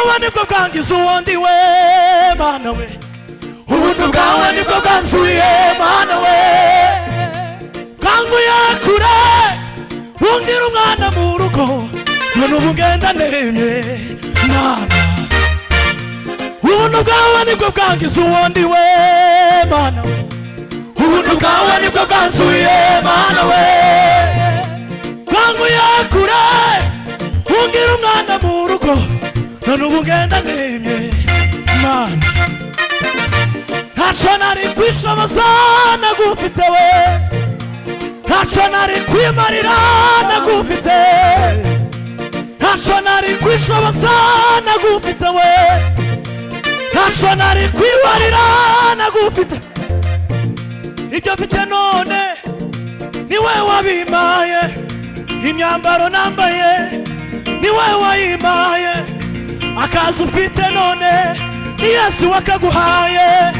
bwawe nibwo bwangiza uwundi we Mana we ubuntu bwawe nibwo bwanzuye Mana we bwanguye kure bungira umwana mu rugo none ubu ngenda nemye Mana ubuntu bwawe nibwo bwangiza uwundi we Mana we ubuntu bwawe nibwo bwanzuye Mana we bwanguye kure bungira umwana mu rugo none ubu ngenda nemye Mana ntacyo nari kwishoboza nagufite we ntacyo nari kwimarira nagufite ntacyo nari kwishoboza nagufite we ntacyo nari kwimarira nagufite ibyo mfite none ni wowe wabimpaye imyambaro nambaye ni wowe wayimpaye akazi ufite none ni Yesu wakaguhaye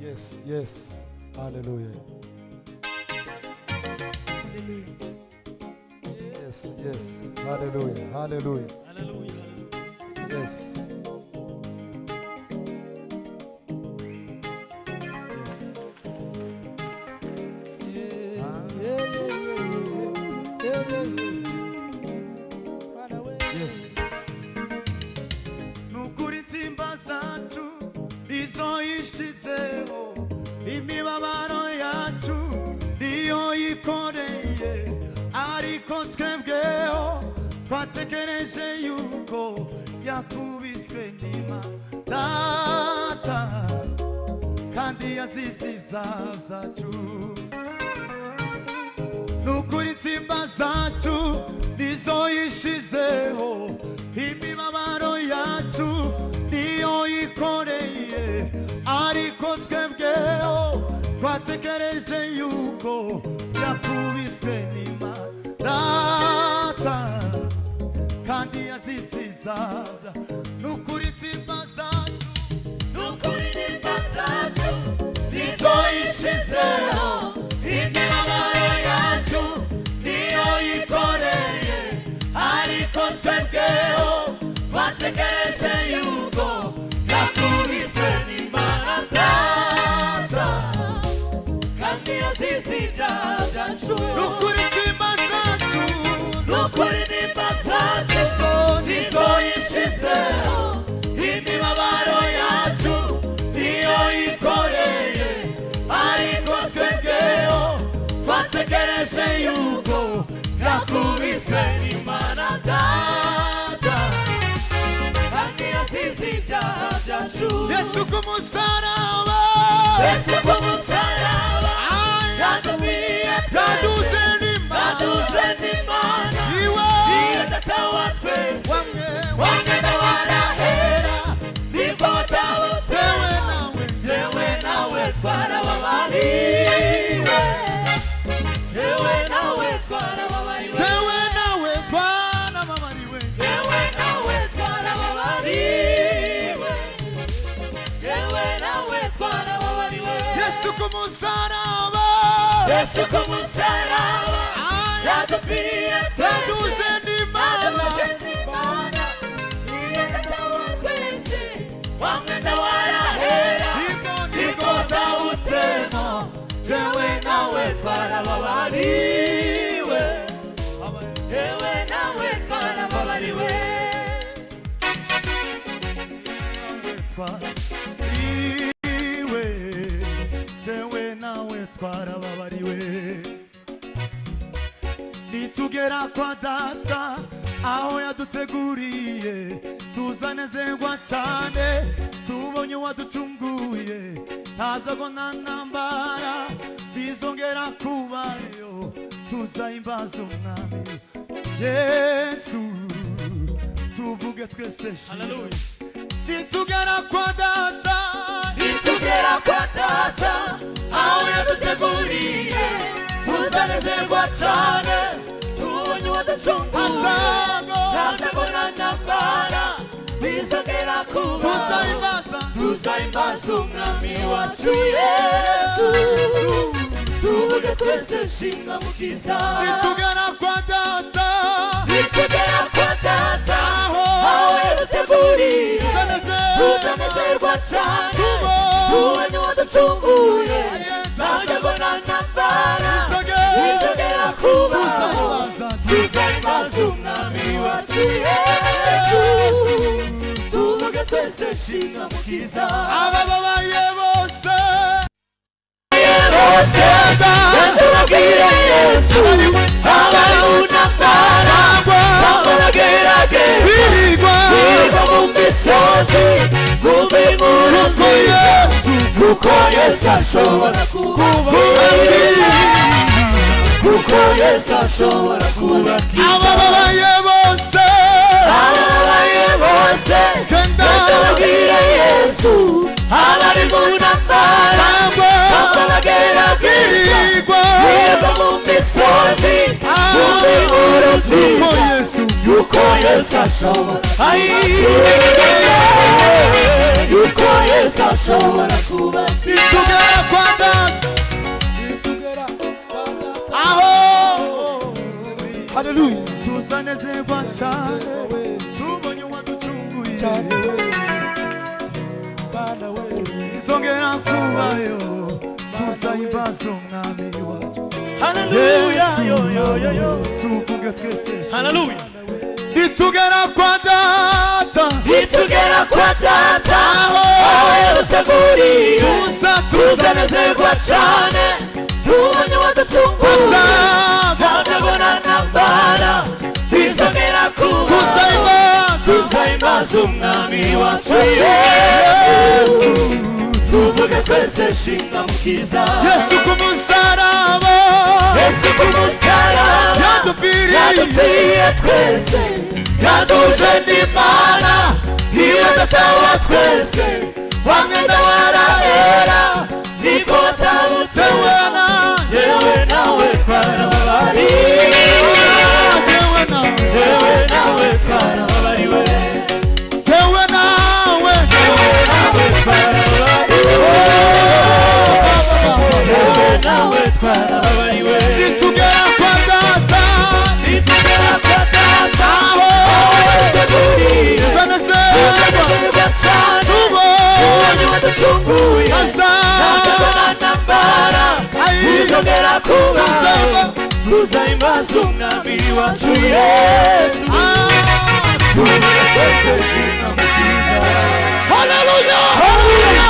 Yes, yes. Hallelujah. Yes, yes. Hallelujah. Hallelujah. Hallelujah. Yes. Yes. Nukuri timba zacu izo ishizeho imibabaro yacu niyo yikoreye ariko twebweho twatekereje yuko yakubiswe n'Imana kandi yazize ibyaha byacu. Nukuri timba zacu nizo yishizeho imibabaro yacu niyo yikoreye ariko twebweho twatekereje yuko yakubiswe n'Imana kandi yazize ibyaha. Nukuri timba zacu, nukuri timba zacu nizo yishizeho imibabaro yacu niyo yikoreye ariko twebweho twatekereje yuko yakubiswe n'Imana kandi yazize ibyaha byacu. Nukuri timba zacu, nukuri timba zacu nizo yishizeho imibabaro yacu niyo yikoreye ariko twebweho twatekereje yuko yakubiswe n'Imana kandi yazize ibyaha byacu. Yesu ku musaraba, Yesu ku musaraba yadupfiriye twese, yaduze n'Imana iwe data wa twese, wamwenda warahera nibwo watahutse, yewe nawe twarababariwe, yewe nawe twarababariwe, yewe nawe twarababariwe, yewe nawe twarababariwe, yewe nawe twarababariwe. Yesu ku musaraba, Yesu ku musaraba yadupfiriye twese, yaduze n'Imana iwe data wa twese, wamwenda warahera nibwo watahutsemo, yewe nawe twarababariwe, yewe nawe twarababariwe, yewe nawe twarababariwe. Nitugera kwa data aho yaduteguriye tuzanezerwa cyane, tubonye uwaducunguye nta byago nta ntambara bizongera kubayo, tuzahimbaza umwami Yesu tuvuge twese. Hallelujah. Nitugera kwa data, nitugera kwa data aho yaduteguriye tuzanezerwa cyane, tubonye uwaducunguye nta byago nta ntambara bizongera kubayo, tuzahimbaza umwami wacu Yesu tuvuge twese shinga mukiza. Nitugera kwa data, nitugera kwa data aho yaduteguriye tuzanezerwa cyane, tubonye uwaducunguye nta byago nta ntambara bizongera kubaho, tuzahimbaza umwami wacu Yesu tuvuge twese shinga mukiza. Abababaye bose yatubabwire Yesu, abari mu ntambara cyangwa bagerageza birirwa mu misozi bumva inkuru nziza, kuko Yesu ashobora kubakiza, kuko Yesu ashobora kubakiza. Abababaye bose, abababaye bose yatubabwire Yesu, abari mu ntambara cyangwa bagerageza birirwa mu misozi bumva inkuru nziza, yuko Yesu ashobora, yuko Yesu ashobora kubakiza. haleluya tuzanezerwa cyane tubonye waducunguye cyane we bana we izongera kubayo tuzayimbaza umwami wacu haleluya yo yo yo yo tuvuge twese haleluya itugera kwa data aho yaduteguriye tuzanezerwa cyane tubonye waducunguye ntabona ntambara izongera kuba tuzayimbaza umwami wacu Yesu tuvuge twese shinga mukiza Yesu ku musaraba yadupfiriye twese yaduje n'Imana iwe data wa twese wamwenda warahera ziko watabutse yewe nawe twarababariwe yewe nawe twarababariwe yewe nawe twarababariwe nitugera kwa data aho tuzanezerwa cyane tubonye waducunguye ntabona ntambara izongera kuba tuzayimbaza umwami wacu Yesu tuvuge twese shinga mukiza haleluya haleluya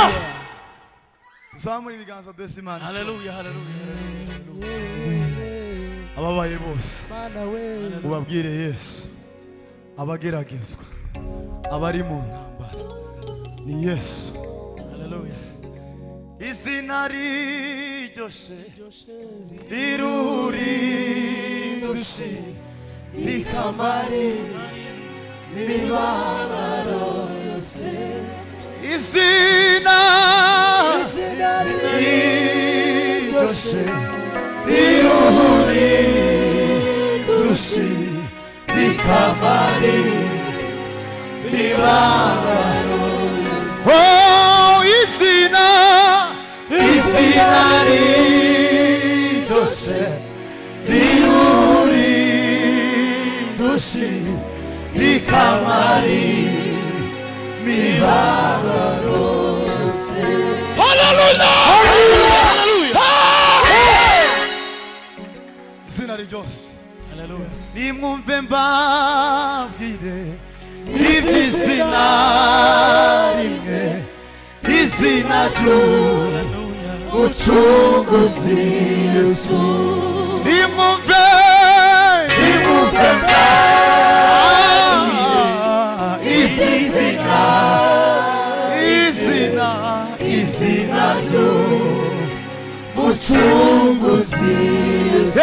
tuzamure ibiganza twese Imana haleluya haleluya ababaye bose ubabwire Yesu abageragezwa abari mu ntambara ni Yesu haleluya izina riryoshe rirurindushe rikamari imibabaro yose izina riryoshe rirurindushe rikamari imibabaro yose oh izina riryoshe rirurindushe rikamari imibabaro yose haleluya izina riryoshe haleluya nimwumve mbabwire iby'izina rimwe izina ry'umucunguzi Yesu nimwumve izina ry'umucunguzi Yesu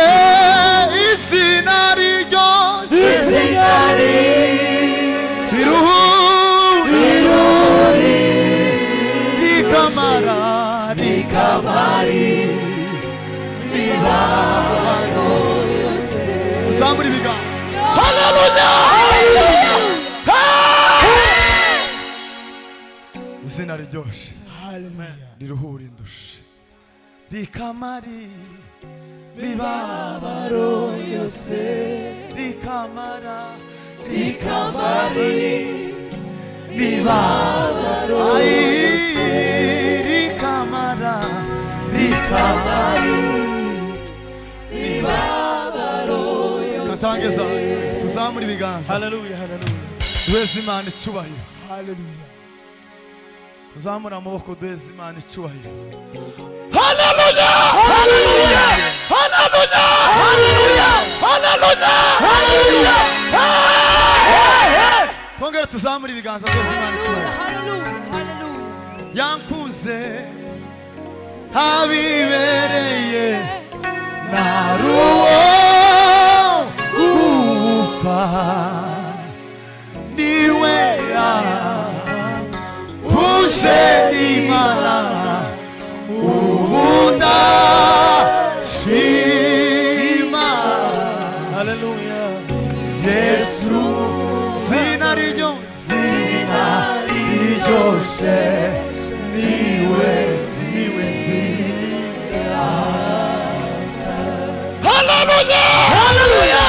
izina riryoshe rikamari imibabaro yose tuzamure ibiganza haleluya izina riryoshe riruhura indushe rikamari imibabaro yose rikamari imibabaro yose rikamari imibabaro yose katangeza tuzamure ibiganza haleluya haleluya duheze Imana icyubahiro haleluya tuzamura amaboko duheze Imana icyubahiro haleluya haleluya haleluya haleluya haleluya twongere tuzamure ibiganza duheze Imana icyubahiro haleluya haleluya yankuze habibereye naruwo upfa niwe uje Imana ubunda shima haleluya Yesu zina riryoshe niwe haleluya haleluya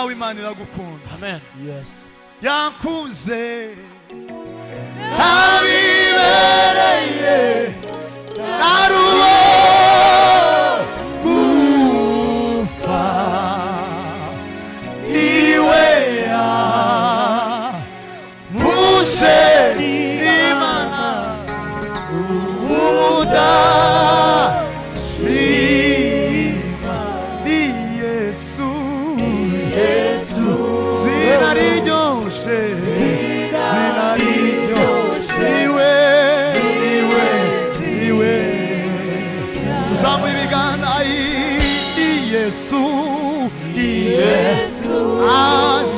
nawe Imana iragukunda. Amen. Yes. Yakunze abibereye naruwo gufa iwe ya museri Imana udashima ni Yesu. Yesu zina riryoshe zina riryoshe iwe tuzamura ibiganza ni Yesu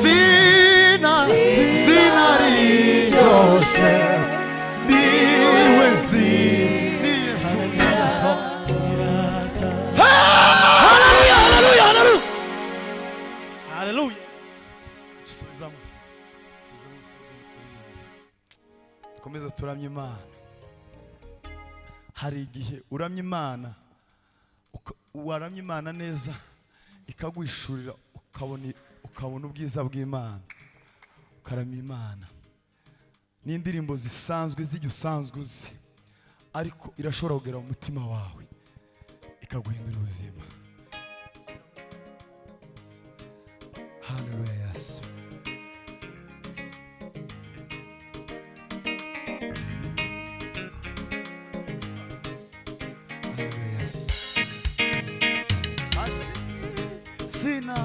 zina riryoshe niwe ni Yesu. Hallelujah. Komeza turamye Imana. Hari igihe uramye Imana, waramye Imana neza ikagwishurira ukabona ubwiza bw'Imana, ukaramya Imana. N'indirimbo zisanzwe zijya usanzwe uzi, ariko irashobora kugera mu mutima wawe ikaguhindura ubuzima. Hallelujah. Yes. Hallelujah. Yes. Zina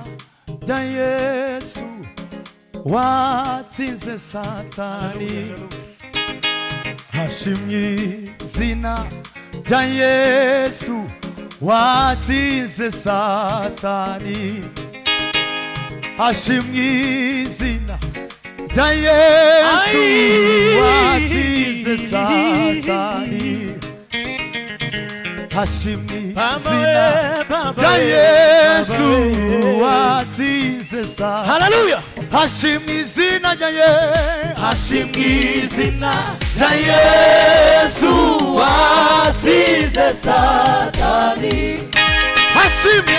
rya Yesu watsinze Satani. Hashimwe zina rya Yesu watsinze Satani. Hashimwe izina rya Yesu watsinze Satani. Hashimwe izina rya Yesu watsinze Satani. Hallelujah. Hashimwe izina rya Yesu. Hashimwe izina rya Yesu watsinze Satani. Hashimwe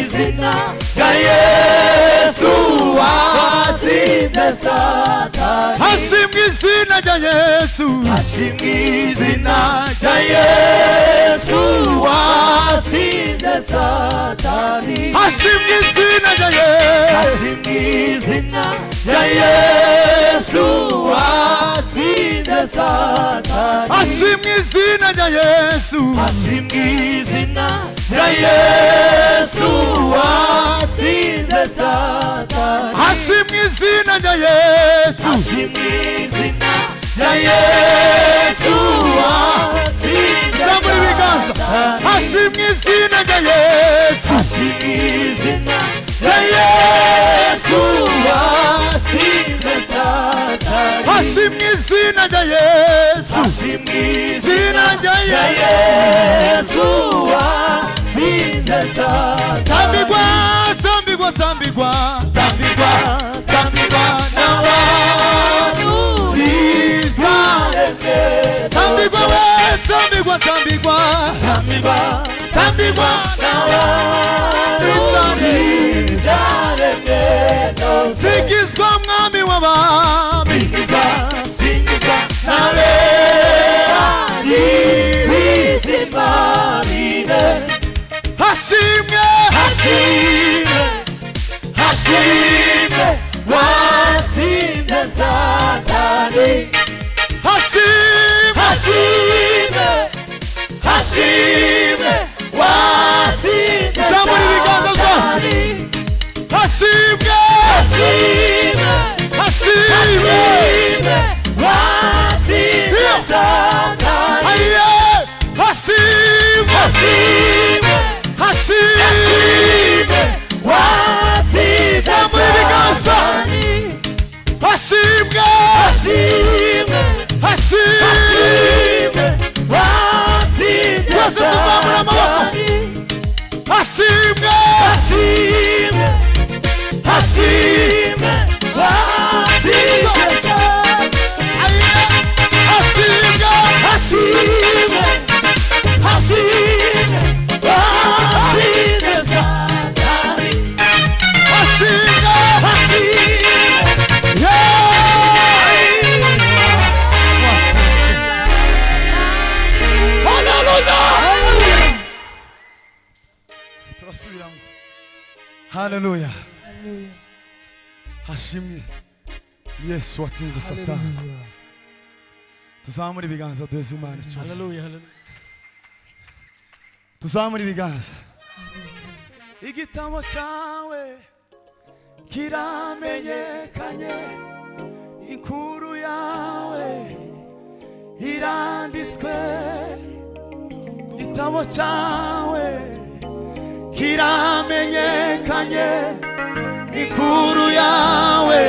izina rya Yesu watsinze Satani. Hashimwe izina rya Yesu. Hashimwe izina rya Yesu watsinze Satani. Hashimwe izina rya Yesu. Hashimwe izina rya Yesu watsinze Satani. Hashimwe izina rya Yesu. Hashimwe izina rya Yesu watsinze Satani. Hashimwe izina rya Yesu. Hashimwe izina rya Yesu watsinze Zamura ibiganza. Hashimwe izina rya Yesu. Hashimwe izina rya Yesu watsinze Satani. Hashimwe izina rya Yesu. Hashimwe izina rya Yesu watsinze Satani. Tambigwa, tambigwa, tambigwa, tambigwa, tambigwa n'abantu bizaremwe. Tambigwa we, tambigwa, tambigwa, tambigwa, tambigwa n'abantu bizaremwe. Singizwa mwami w'abami, Singizwa n'abera b'izima bine. hashimwe, Hashimwe watsinze Satani. hashimwe, Hashimwe watsinze Zamura ibiganza byose. Satani. hashimwe, hashimwe, watsinze Satani. aye, hashimwe, hashimwe, watsinze Zamura ibiganza. Satani. hashimwe, hashimwe, watsinze Twese tuzamura amaboko. Satani. hashimwe, Hashimwe watsinze Satani. aye, hashimwe, Hashimwe watsinze Satani. Haleluya. Hashimye Yesu watsinze Satani. Tuzamure ibiganza duheze Imana icyubahiro. Haleluya, haleluya. Tuzamure ibiganza. Igitabo cyawe kiramenyekanye, inkuru yawe iranditswe. Igitabo cyawe kiramenyekanye, inkuru yawe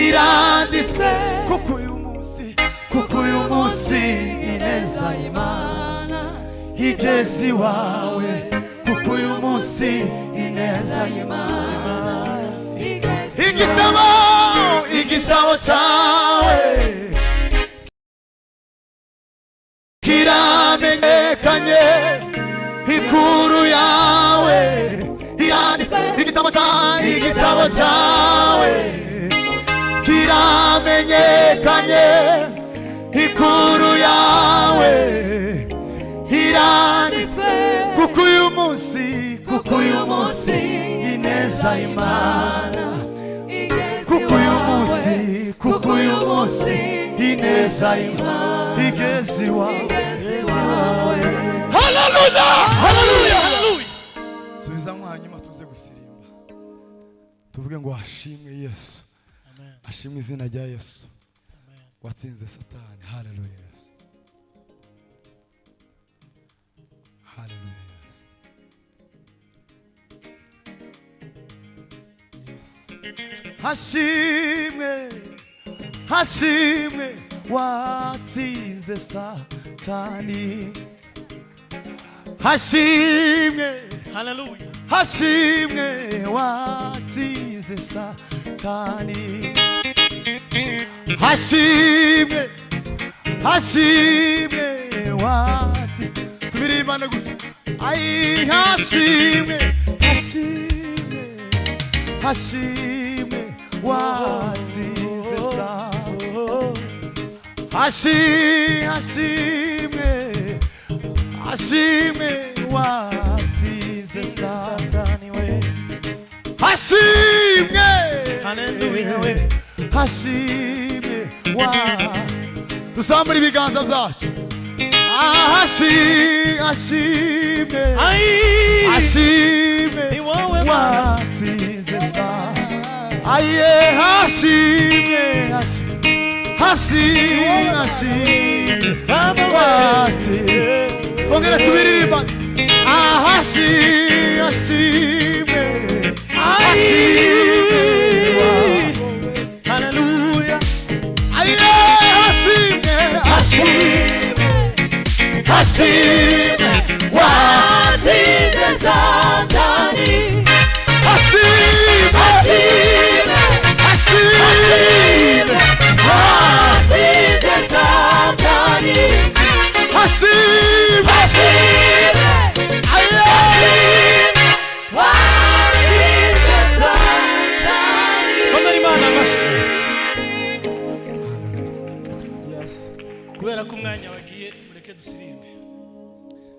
iranditswe. Kuko uyu munsi ineza y'Imana igeze iwawe. Kuko uyu munsi ineza y'Imana igitabo cyawe kiramenyekanye, inkuru yawe iranditswe. Igitabo cyawe kiramenyekanye, inkuru yawe iranditswe. Kuko uyu munsi ineza y'Imana. Kuko uyu munsi ineza y'Imana igeze iwawe. Haleluya, haleluya, haleluya. Subiza hanyuma tuze gusirimba tuvuge ngo hashimwe Yesu. Amen. Hashimwe izina rya Yesu. Amen. Watsinze Satani. Haleluya Yesu. Haleluya Yesu. Hashimwe, hashimwe watsinze Satani. Hashimwe, Haleluya. hashimwe watsinze Satani. Hashimwe, hashimwe watsinze. Tubirimbane gutya. Ai hashimwe, hashimwe, hashimwe watsinze Satani. Hashimwe, hashimwe watsinze Satani we. Hashimwe, Haleluya we. hashimwe tuzamure ibiganza byacu. Hashimwe, hashimwe watsinze Satani. Aye hashimwe, hashimwe watsinze. Twongere tubiririmba. Hashimwe, hashimwe. Haleluya. Aye hashimwe, Hashimwe watsinze Satani. hashimwe, Hashimwe watsinze Satani. hashimwe, watsinze Satani. Komera Imana amashyi. Kubera ko umwanya wagiye mureke dusirimbe.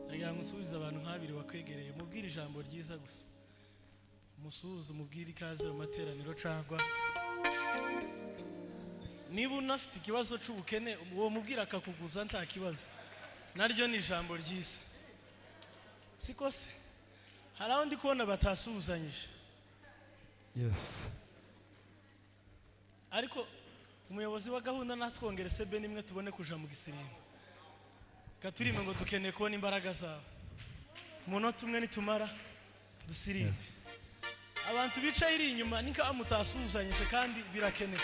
Nagira ngo nsubize abantu nk'abiri bakwegereye, mubwire ijambo ryiza gusa. Musuhuze, umubwire ikaze mu materaniro cyangwa niba unafite ikibazo cy'ubukene uwo mubwira akakuguza nta kibazo. Naryo ni ijambo ryiza. Siko se? Hari aho ndi kubona batasuhuzanyije. Yes. Ariko umuyobozi wa gahunda natwongere sebe nimwe tubone kuja mu gisirimba. Katurime ngo dukeneye kubona imbaraga zawe. Umunota umwe nitumara dusirimbe. Abantu bicaye iri inyuma nika mutasuzanyije kandi birakeneye.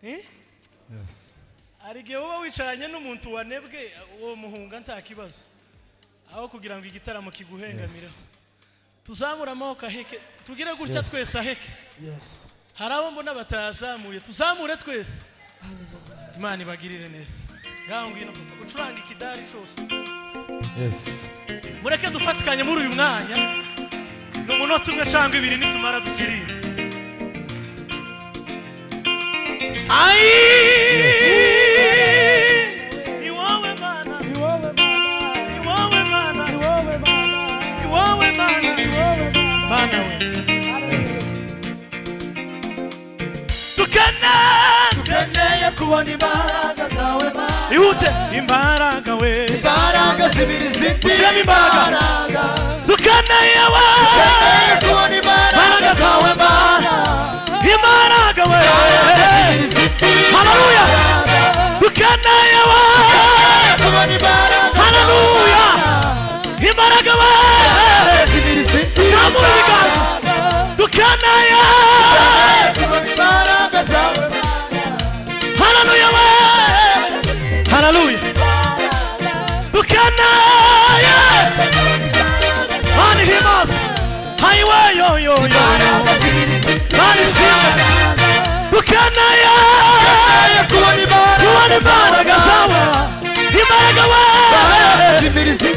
Yes. Arige wowe wicaranye n'umuntu wanebwe uwo muhunga nta kibazo. Aho kugira ngo igitaramo kiguhengamire. Tuzamura amaboko aheke, tugire gutya twese aheke. Yes. Harabo mbona batazamuye, tuzamure twese. Imana ibagirire neza. Ngaho ngino ucuranga ikidari cyose. Yes. Mureke dufatikanye muri uyu mwanya. N'umunota umwe cyangwa ibiri nitumara dusirimba. Ai! Iwowe mana. Iwowe mana. Iwowe mana. Iwowe mana. Iwowe mana. Iwowe mana. dukeneye kubona imbaraga zawe Mana ihute imbaraga we imbaraga zibiri ziti ushyiramo imbaraga dukeneye we kubona imbaraga zawe Mana imbaraga we haleluya dukeneye we kubona imbaraga haleluya imbaraga we zibiri ziti zamura ibiganza dukeneye kubona imbaraga zawe haleluya we haleluya dukeneye mani himaza hayiwe yo yo yo mani shimwe dukeneye kubona imbaraga zawe imbaraga we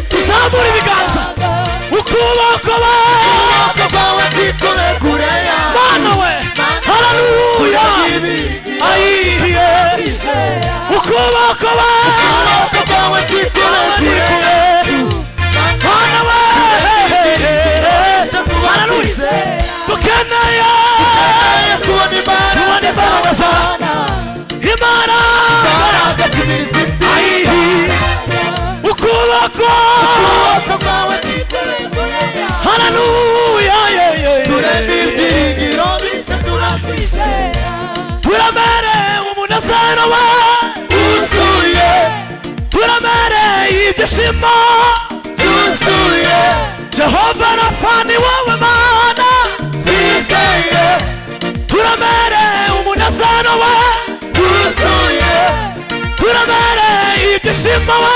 tuzamura ibiganza ukuboko kwawe kwikore kure mana we haleluya ayihiye ukuboko kwawe kwikore kure mana we haleluya dukeneye kubona imbaraga zawe imbaraga zibiri ziti ukuboko kwawe kwikore kure haleluya ibyiringiro bishya turakwizera turamere umunezero we wuzuye turamere ibyishimo wuzuye Jehova Rafa ni wowe Mana twizeye turamere umunezero we wuzuye turamere ibyishimo we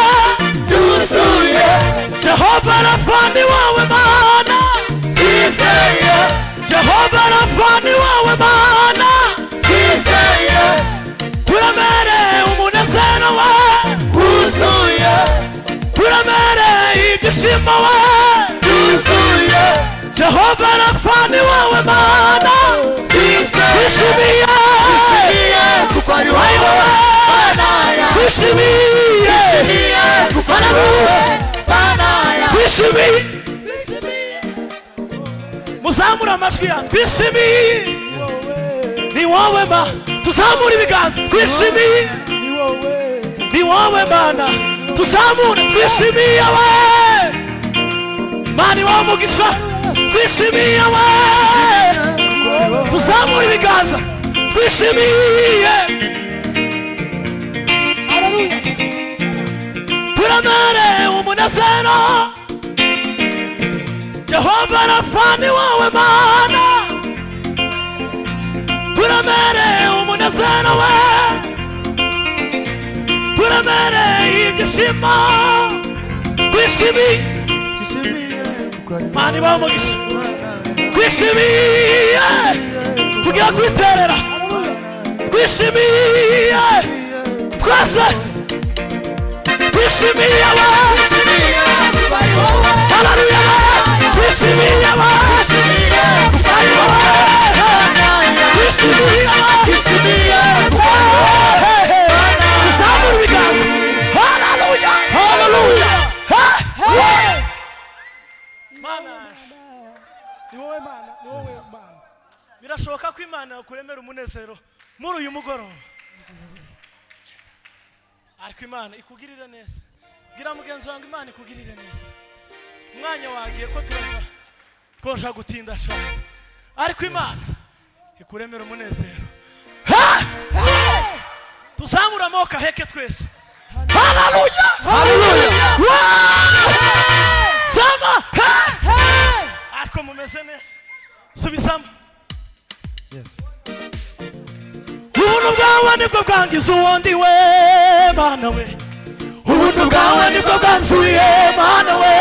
wuzuye Jehova Rafa ni wowe Mana twizeye Jehova Rafa ni wowe Mana twizeye turamere umunezero we wuzuye turamere ibyishimo we wuzuye Jehova Rafa ni wowe Mana twishimiye kuko ari wowe Mana yacu twishimiye kuko ari wowe Mana yacu twishimiye muzamura amajwi ya twishimiye ni wowe ma tuzamura ibiganza twishimiye ni wowe Mana tuzamura twishimiye we Mani wa mugisha twishimiye we tuzamura ibiganza twishimiye turamere umunezero Jehova Rafa ni wowe Mana turamere umunezero we turamere ibyishimo twishimiye Mani wa mugisha twishimiye tugiye kwiterera twishimiye twese twishimiye we haleluya twishimiye we twishimiye tuzamura ibiganza haleluya haleluya Mana ni wowe Mana birashoboka ko Imana yakuremera umunezero muri uyu mugoroba ariko Imana ikugirire neza gira mugenzi wangu Imana ikugirire neza umwanya wagiye ko turava twoja gutinda cyane ariko Imana ikuremera umunezero tuzamura amaboko heke twese haleluya haleluya sama ariko mumeze neza subizamo ubuntu bwawe nibwo bwangiza uwundi we Mana we ubuntu bwawe nibwo bwanzuye Mana we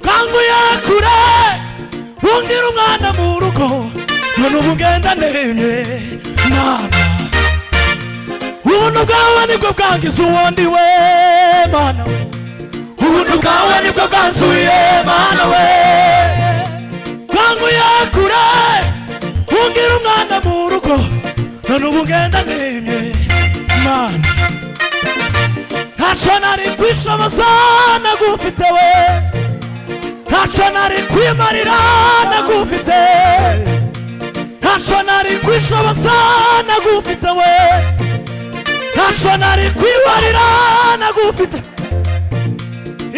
bwanguye kure bungira umwana mu rugo none ubu ngenda nemye Mana ubuntu bwawe nibwo bwangiza uwundi we Mana we ubuntu bwawe nibwo bwanzuye Mana we bwanguye kure bungira umwana mu rugo none ubu ngenda nemye Mana ntacyo nari kwishoboza nagufite we ntacyo nari kwimarira nagufite ntacyo nari kwishoboza nagufite we ntacyo nari kwibarira nagufite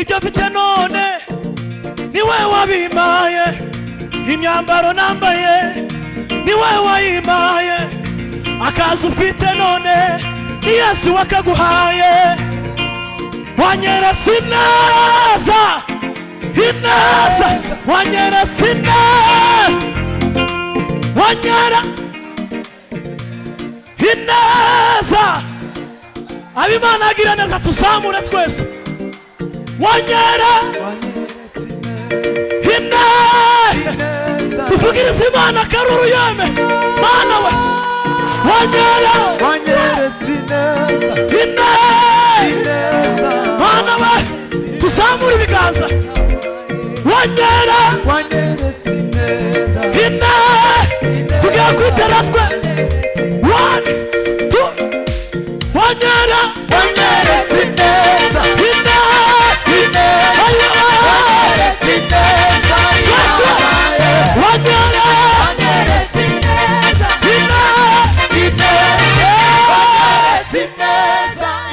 ibyo mfite none niwe wabimpaye imyambaro nambaye niwe wayimpaye akazi ufite none ni Yesu wakaguhaye wanyeretse ineza ineza wanyeretse wanyera ineza abimana agira neza tuzamure twese wanyera ineza tuvugirize Imana akaruru yeme Mana we wanyeretse ineza ineza Mana we tuzamure ibiganza wanyeretse ineza tugiye kwitera twe wanyeretse ineza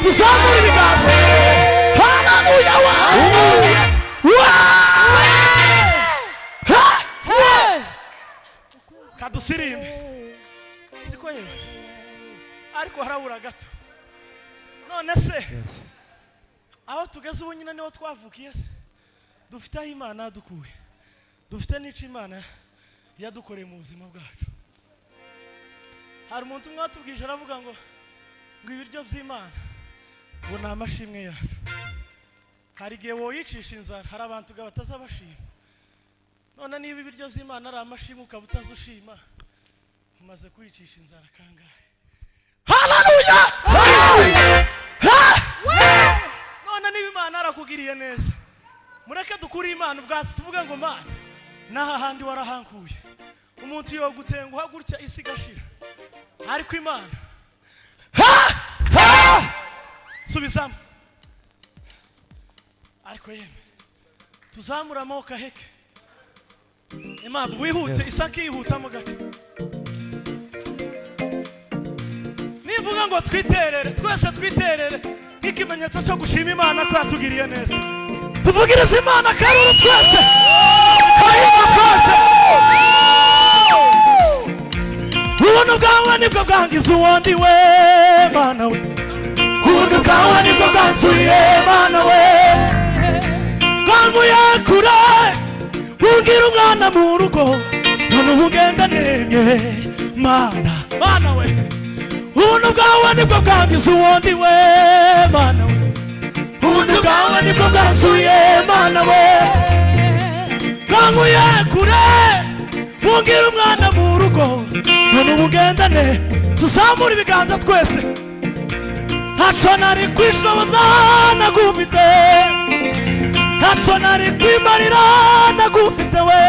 tuzamure ibiganza haleluya kadusirimbe siko yewe ariko harabura gato none se aho tugeze ubu nyine niho twavukiye se dufite aho Imana yadukuye dufite n'icyo Imana yadukoreye mu buzima bwacu hari umuntu umwe watubwije aravuga ngo ibiryo by'Imana ngo ni amashimwe yacu hari igihe woyicisha inzara hari abantu batazabashima none niba ibiryo by'Imana ari amashimwe ukaba utazushima umaze kwicisha inzara kangahe haleluya none niba Imana arakugiriye neza mureke dukuri Imana ubwacu tuvuga ngo Mana naha handi warahankuye umuntu yo gutenguha gutya isi gashira ariko Imana subizamo ariko yeme tuzamura amaboko heke Imana wihute isaki yihuta mu gake nivuga ngo twiterere twese twiterere nk'ikimenyetso cyo gushima Imana ko yatugiriye neza tuvugirize Imana akaruru twese kayima twese ubuntu bwawe nibwo bwangiza uwundi we Mana we ubuntu bwawe nibwo bwanzuye Mana we bwanguye kure bungira umwana mu rugo none ubu ugenda nemye Mana we ubuntu bwawe nibwo bwangiza uwundi we Mana we ubuntu bwawe nibwo bwanzuye Mana we bwanguye kure bungira umwana mu rugo none ubu ugenda tuzamure ibiganza twese ntacyo nari kwishoboza nagufite ntacyo nari kwimarira nagufite we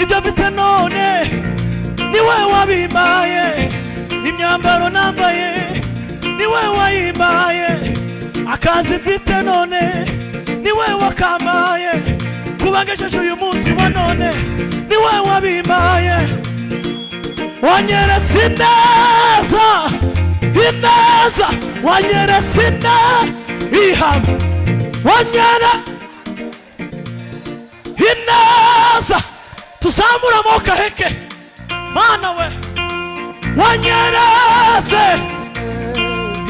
ibyo mfite none niwe wabimpaye imyambaro nambaye niwe wayimpaye akazi mfite none niwe wakampaye kuba ngejeje uyu munsi wa none niwe wabimpaye wanyeretse ineza wanyeretse ihaba wanyera ineza tuzamura amaboko heke Mana we wanyeretse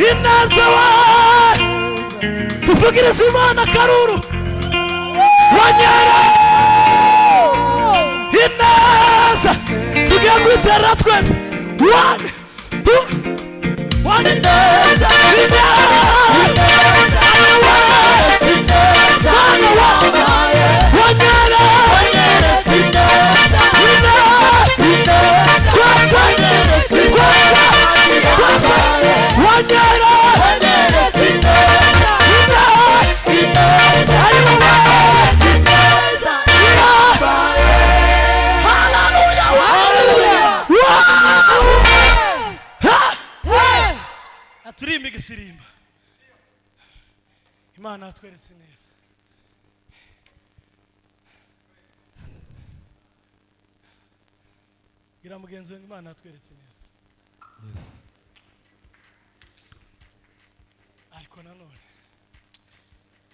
ineza we tuvugirize Imana akaruru wanyera ineza tugiye kwitera twese 1 2 1 ineza turimba igisirimba Imana atweretse neza gira mugenzi we Imana yatweretse neza. Yes. Ariko nanone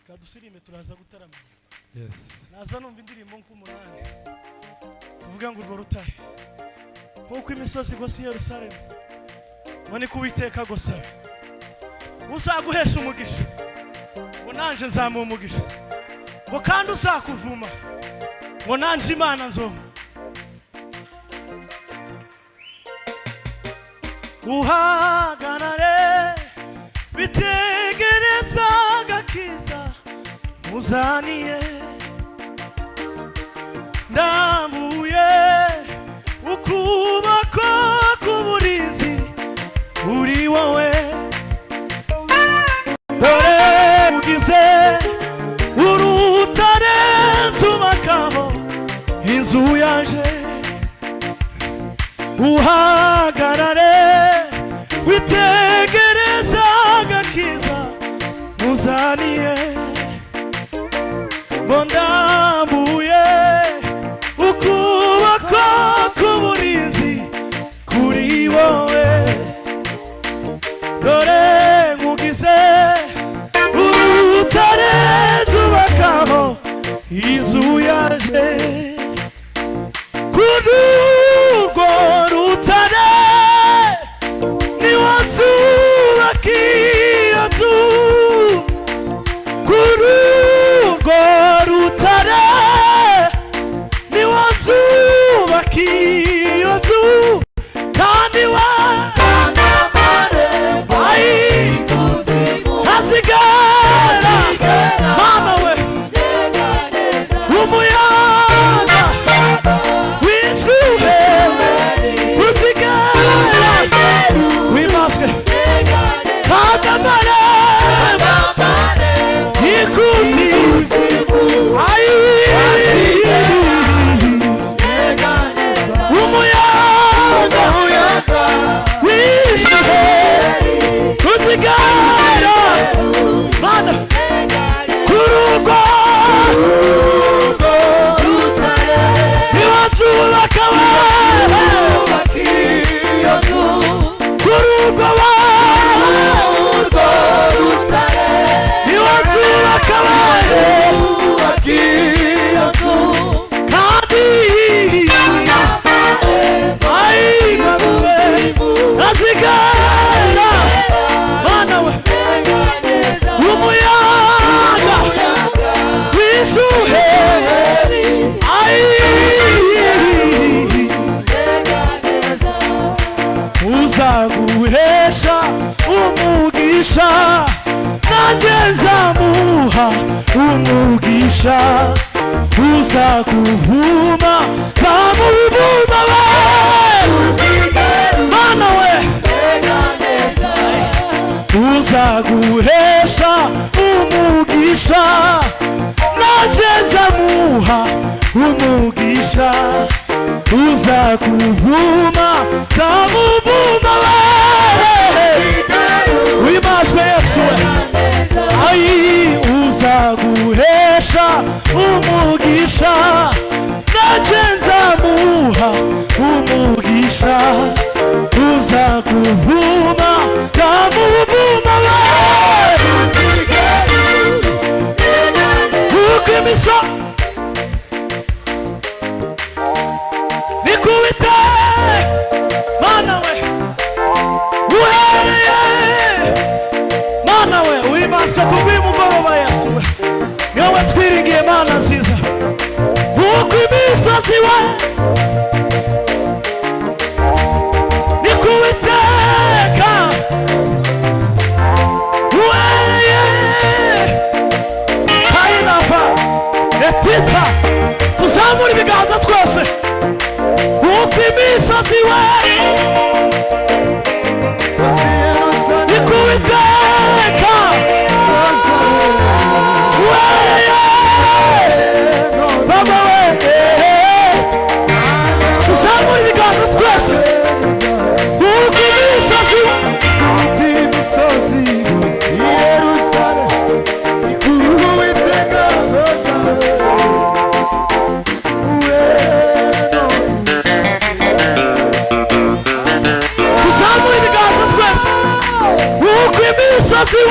kadusirime turaza gutaramira. Yes. Naza numva indirimbo nk'umunani tuvuga ngo urwo rutare nkuko imisozi igose i Yerusalemu ngo ni kuwiteka gusa uzaguhesha umugisha ngo nanje nzamuha umugisha ngo kandi uzakuvuma ngo nanje Imana nzoma uhagarare bitegereza agakiza muzaniye ndambuye ukuboko k'uburinzi uri wowe dore ugize urutare nzubakaho inzu yaje uhagarare witegereza agakiza muzaniye ndambuye ukuboko k'uburinzi kuri wowe dore nkugize urutare nzubakaho inzu yaje kuri urwo rutare niwo nzubaka iyo nzu kuri urwo rutare niwo nzubaka iyo nzu kandi hasigara mama we umuyaga w'ishuhe usigara w'imaswe kandi amarembo y'ikuzimu umuyaga w'ishuhe usigara mana kuri urwo niwo nzubaka kuri urwo niwo nzubaka kandi asigara mana we umuyaga w'ishuhe uzaguhesha umugisha nanjye nzamuha umugisha uzakuvuma nzamuvuma mana we uzaguhesha umugisha nanjye nzamuha umugisha uzakuvuma nzamuvuma wimazwe Yesu uzaguhesha umugisha nanjye nzamuha umugisha uzakuvuma nzamuvuma uko imisozi nikubite mana we uhereye mana we wimazwe kubw'umugoroba Yesu we niwe twiringiye mana nziza uko imisozi we nikubiteka uhereye kainava etita tuzamura ibiganza twese uko imisozi we nikubiteka uhereye baba we umusozi